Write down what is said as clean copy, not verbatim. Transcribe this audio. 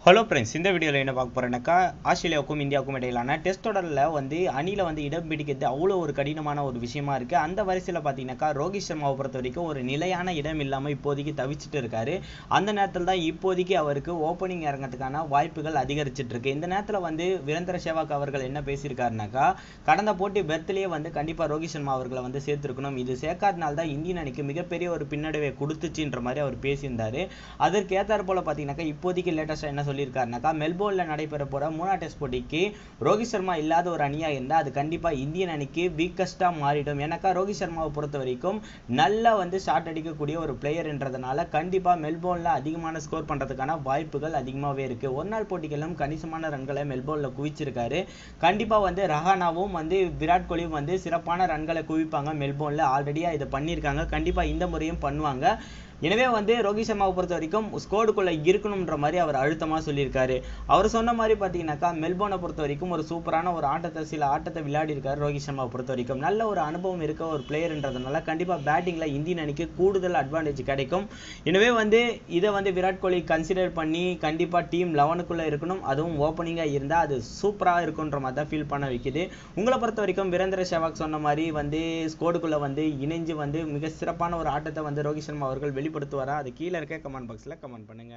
Hello friends, இந்த வீடியோவில் என்ன பார்க்க போகிறேன்னாக்கா ஆஸ்திரேலியாவுக்கும் இந்தியாவுக்கும் இடையிலான டெஸ்ட் தொடரில் அணியில் இடம் பிடிக்கிறது அவ்வளோ ஒரு கடினமான ஒரு விஷயமா இருக்குது. அந்த வரிசையில் பார்த்தீங்கன்னாக்கா ரோஹித் சர்மாவை பொறுத்த வரைக்கும் ஒரு நிலையான இடம் இல்லாமல் இப்போதைக்கு தவிச்சிட்டு இருக்காரு. அந்த நேரத்தில் தான் இப்போதைக்கு அவருக்கு ஓப்பனிங் இறங்கிறதுக்கான வாய்ப்புகள் அதிகரிச்சிட்டு இருக்கு. இந்த நேரத்தில் வீரேந்திர சேவாக் அவர்கள் என்ன பேசியிருக்காருனாக்கா, கடந்த போட்டி பெர்த்லேயே கண்டிப்பாக ரோஹித் சர்மா அவர்களை சேர்த்திருக்கணும், இது சேர்க்காதனால தான் இந்தியன் அணிக்கு மிகப்பெரிய ஒரு பின்னடைவை கொடுத்துச்சுன்ற மாதிரி அவர் பேசியிருந்தார். அதற்கு ஏற்றாறு போல் பார்த்தீங்கன்னாக்கா இப்போதைக்கு லேட்டஸ்ட்டாக என்ன சொல்லியிருக்காருனாக்கா, மெல்போர்ன்ல நடைபெற போற 3ஆம் டெஸ்ட் போட்டிக்கு ரோஹித் சர்மா இல்லாத ஒரு அணியா இருந்தா அது கண்டிப்பா இந்தியன் அணிக்கு வீக்கஸ்டா மாறிடும். ஏன்னாக்கா ரோஹித் சர்மாவை பொறுத்த வரைக்கும் நல்லா ஷாட் அடிக்கக்கூடிய ஒரு பிளேயர்ன்றதுனால கண்டிப்பா மெல்போர்ன்ல அதிகமான ஸ்கோர் பண்றதுக்கான வாய்ப்புகள் அதிகமாகவே இருக்கு. ஒரு நாள் போட்டிகளும் கணிசமான ரன்களை மெல்போர்ன்ல குவிச்சிருக்காரு. கண்டிப்பா ரஹானாவும் விராட் கோலியும் சிறப்பான ரன்களை குவிப்பாங்க. மெல்போர்ன்ல ஆல்ரெடியா இதை பண்ணியிருக்காங்க, கண்டிப்பா இந்த முறையும் பண்ணுவாங்க. எனவே ரோஹித் சர்மாவை பொறுத்த வரைக்கும் ஸ்கோடுக்குள்ள இருக்கணும்ன்ற மாதிரி அவர் அழுத்தமாக சொல்லியிருக்காரு. அவர் சொன்ன மாதிரி பார்த்தீங்கன்னாக்கா மெல்போர்னை பொறுத்த வரைக்கும் ஒரு சூப்பரான ஒரு சில ஆட்டத்தை விளையாடி இருக்காரு. ரோஹித் சர்மாவை பொறுத்த வரைக்கும் நல்ல ஒரு அனுபவம் இருக்க ஒரு பிளேயர்ன்றதுனால கண்டிப்பாக பேட்டிங்கில் இந்தியன் அணிக்கு கூடுதல் அட்வான்டேஜ் கிடைக்கும். எனவே இதை விராட் கோலி கன்சிடர் பண்ணி கண்டிப்பாக டீம் 11க்குள்ளே இருக்கணும், அதுவும் ஓப்பனிங்காக இருந்தால் அது சூப்பராக இருக்குன்ற மாதிரி தான் ஃபீல் பண்ண வைக்குது. உங்களை பொறுத்த வரைக்கும் வீரேந்திர சேவாக் சொன்ன மாதிரி ஸ்கோடுக்குள்ளே இணைஞ்சு மிக சிறப்பான ஒரு ஆட்டத்தை ரோஹித் சர்மா அவர்கள் வெளிப்படுத்துவாரா? அது கீழே இருக்க கமெண்ட் பாக்ஸில் கமெண்ட் பண்ணுங்க.